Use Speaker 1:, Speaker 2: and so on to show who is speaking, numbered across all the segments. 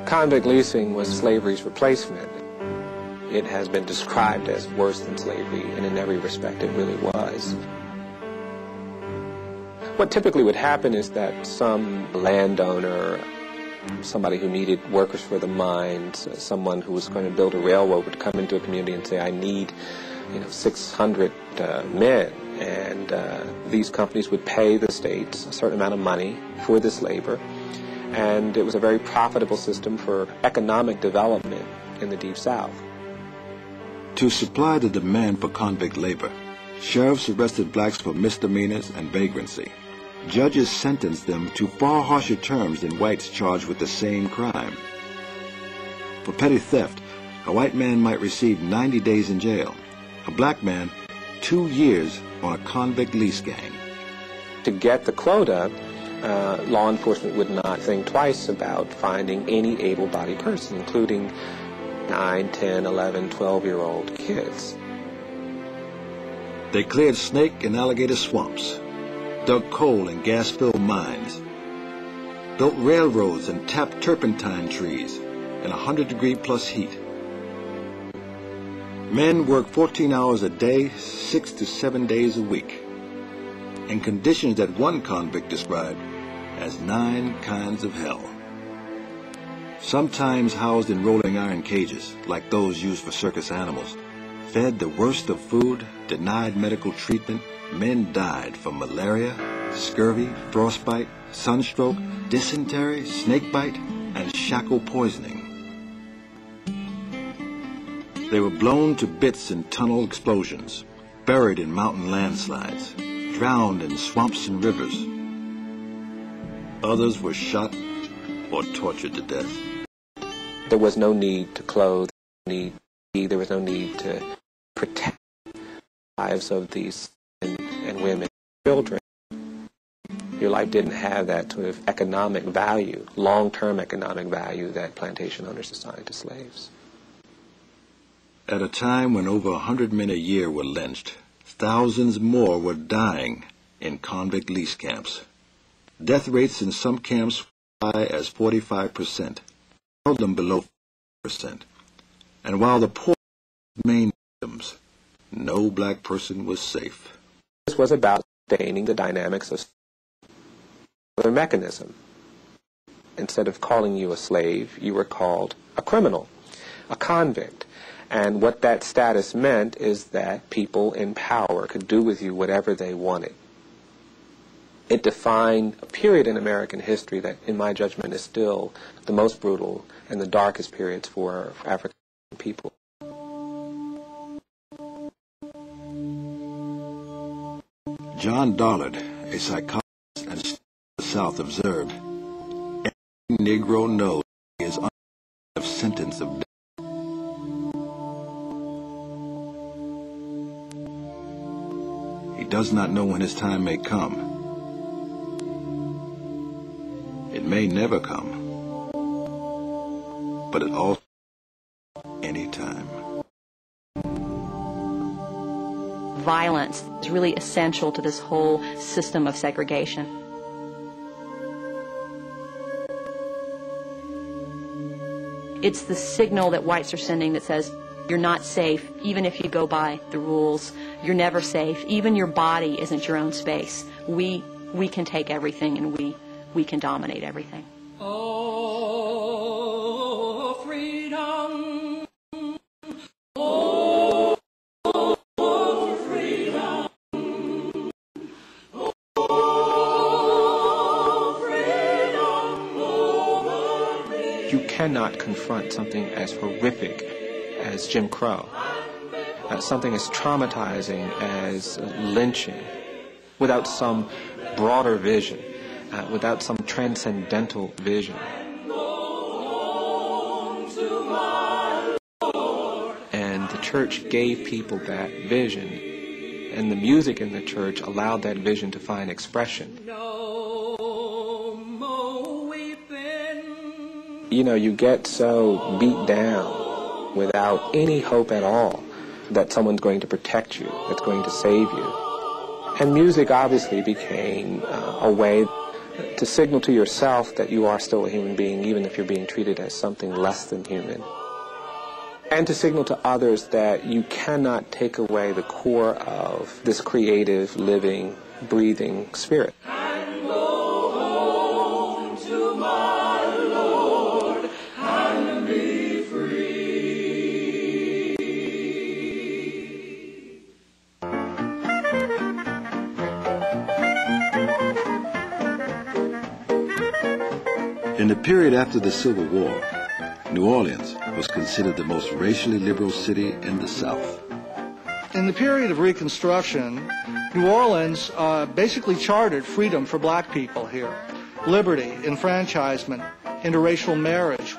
Speaker 1: Convict leasing was slavery's replacement. It has been described as worse than slavery, and in every respect it really was. What typically would happen is that some landowner, somebody who needed workers for the mines, someone who was going to build a railroad would come into a community and say, I need 600 men, and these companies would pay the states a certain amount of money for this labor, and it was a very profitable system for economic development in the Deep South.
Speaker 2: To supply the demand for convict labor, sheriffs arrested blacks for misdemeanors and vagrancy. Judges sentenced them to far harsher terms than whites charged with the same crime. For petty theft, a white man might receive 90 days in jail. A black man, 2 years on a convict lease gang.
Speaker 1: To get the quota, law enforcement would not think twice about finding any able-bodied person, including 9, 10, 11, 12-year-old kids.
Speaker 2: They cleared snake and alligator swamps, dug coal and gas-filled mines, built railroads and tapped turpentine trees in 100-degree-plus heat. Men worked 14 hours a day, 6 to 7 days a week, in conditions that one convict described as 9 kinds of hell. Sometimes housed in rolling iron cages, like those used for circus animals, fed the worst of food, denied medical treatment, men died from malaria, scurvy, frostbite, sunstroke, dysentery, snakebite, and shackle poisoning. They were blown to bits in tunnel explosions, buried in mountain landslides, drowned in swamps and rivers. Others were shot or tortured to death.
Speaker 1: There was no need to clothe, there was no need to protect the lives of these men and women and children. Your life didn't have that sort of economic value, long-term economic value that plantation owners assigned to slaves.
Speaker 2: At a time when over 100 men a year were lynched, thousands more were dying in convict lease camps. Death rates in some camps were high as 45%, seldom below 5%. And while the poor remained victims, no black person was safe.
Speaker 1: This was about sustaining the dynamics of the mechanism. Instead of calling you a slave, you were called a criminal, a convict. And what that status meant is that people in power could do with you whatever they wanted. It defined a period in American history that, in my judgment, is still the most brutal and the darkest periods for African people.
Speaker 2: John Dollard, a psychologist and student of the South, observed, every Negro knows he is under the sentence of death. He does not know when his time may come. It may never come, but it also any time.
Speaker 3: Violence is really essential to this whole system of segregation. It's the signal that whites are sending that says, you're not safe, even if you go by the rules. You're never safe. Even your body isn't your own space. We can take everything, and we can dominate everything.
Speaker 4: Oh, freedom. Oh, freedom. Oh, freedom.
Speaker 1: You cannot confront something as horrific as Jim Crow, something as traumatizing as lynching, without some broader vision, without some transcendental vision. And the church gave people that vision, and the music in the church allowed that vision to find expression. You know, you get so beat down without any hope at all that someone's going to protect you, that's going to save you. And music obviously became a way to signal to yourself that you are still a human being, even if you're being treated as something less than human. And to signal to others that you cannot take away the core of this creative, living, breathing spirit.
Speaker 4: And go home to my Lord and be free.
Speaker 2: In the period after the Civil War, New Orleans was considered the most racially liberal city in the South.
Speaker 5: In the period of Reconstruction, New Orleans basically chartered freedom for black people here. Liberty, enfranchisement, interracial marriage,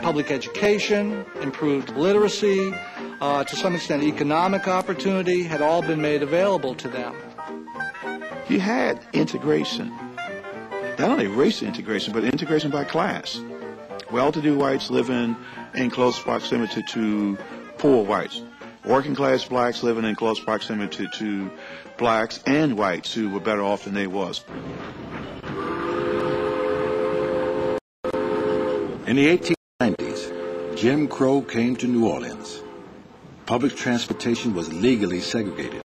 Speaker 5: public education, improved literacy, to some extent economic opportunity had all been made available to them.
Speaker 6: You had integration, not only race integration, but integration by class. Well-to-do whites living in close proximity to poor whites. Working class blacks living in close proximity to blacks and whites who were better off than they was.
Speaker 2: In the 1890s, Jim Crow came to New Orleans. Public transportation was legally segregated.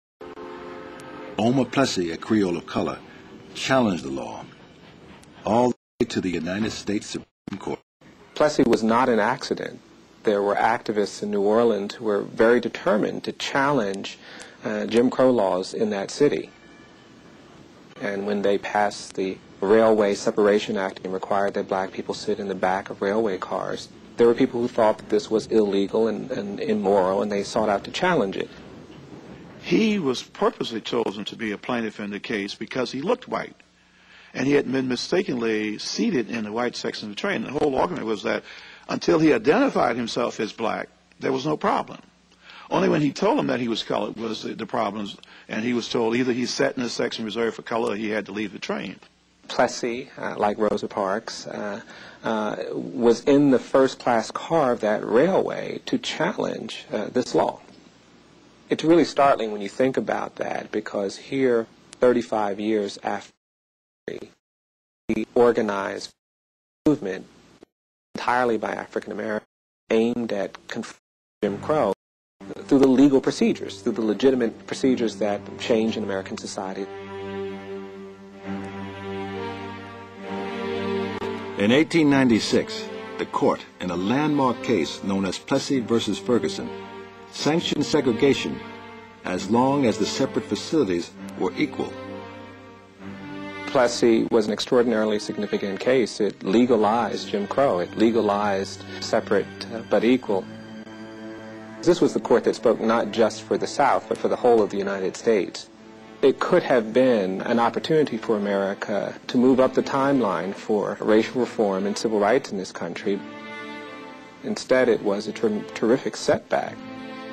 Speaker 2: Omar Plessy, a Creole of color, challenged the law, all the way to the United States Supreme Court.
Speaker 1: Plessy was not an accident. There were activists in New Orleans who were very determined to challenge Jim Crow laws in that city. And when they passed the Railway Separation Act and required that black people sit in the back of railway cars, there were people who thought that this was illegal and immoral, and they sought out to challenge it.
Speaker 6: He was purposely chosen to be a plaintiff in the case because he looked white. And he had been mistakenly seated in the white section of the train. The whole argument was that until he identified himself as black, there was no problem. Only when he told them that he was colored was the problems, and he was told either he sat in a section reserved for color or he had to leave the train.
Speaker 1: Plessy, like Rosa Parks, was in the first-class car of that railway to challenge this law. It's really startling when you think about that, because here, 35 years after the organized movement entirely by African Americans aimed at confronting Jim Crow through the legal procedures, through the legitimate procedures that change in American society.
Speaker 2: In 1896, the court, in a landmark case known as Plessy versus Ferguson, sanctioned segregation as long as the separate facilities were equal.
Speaker 1: Plessy was an extraordinarily significant case. It legalized Jim Crow. It legalized separate but equal. This was the court that spoke not just for the South, but for the whole of the United States. It could have been an opportunity for America to move up the timeline for racial reform and civil rights in this country. Instead, it was a terrific setback.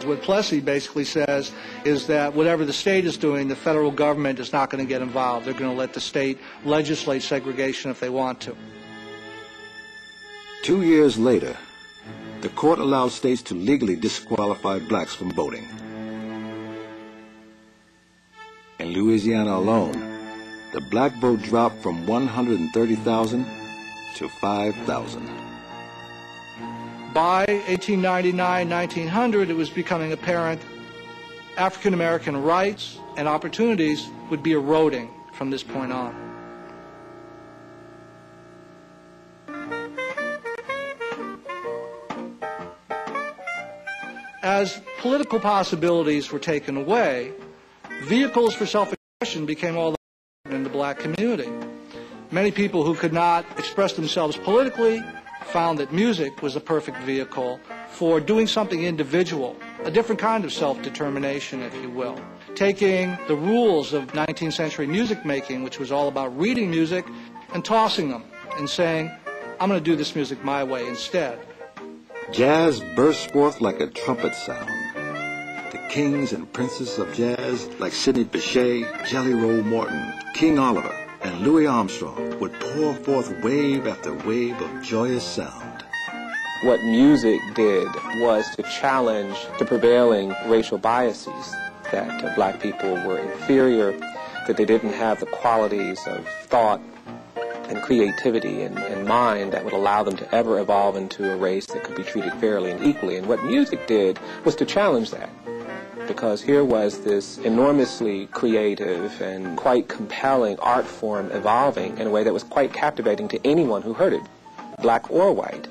Speaker 5: What Plessy basically says is that whatever the state is doing, the federal government is not going to get involved. They're going to let the state legislate segregation if they want to.
Speaker 2: 2 years later, the court allowed states to legally disqualify blacks from voting. In Louisiana alone, the black vote dropped from 130,000 to 5,000.
Speaker 5: By 1899, 1900, it was becoming apparent African American rights and opportunities would be eroding from this point on. As political possibilities were taken away, vehicles for self-expression became all the more in the black community. Many people who could not express themselves politically found that music was a perfect vehicle for doing something individual, a different kind of self-determination, if you will. Taking the rules of 19th century music making, which was all about reading music, and tossing them and saying, I'm going to do this music my way instead.
Speaker 2: Jazz burst forth like a trumpet sound. The kings and princes of jazz, like Sidney Bechet, Jelly Roll Morton, King Oliver, and Louis Armstrong, would pour forth wave after wave of joyous sound.
Speaker 1: What music did was to challenge the prevailing racial biases, that black people were inferior, that they didn't have the qualities of thought and creativity and mind that would allow them to ever evolve into a race that could be treated fairly and equally. And what music did was to challenge that, because here was this enormously creative and quite compelling art form evolving in a way that was quite captivating to anyone who heard it, black or white.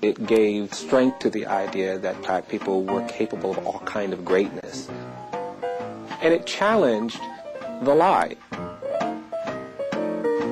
Speaker 1: It gave strength to the idea that black people were capable of all kind of greatness. And it challenged the lie.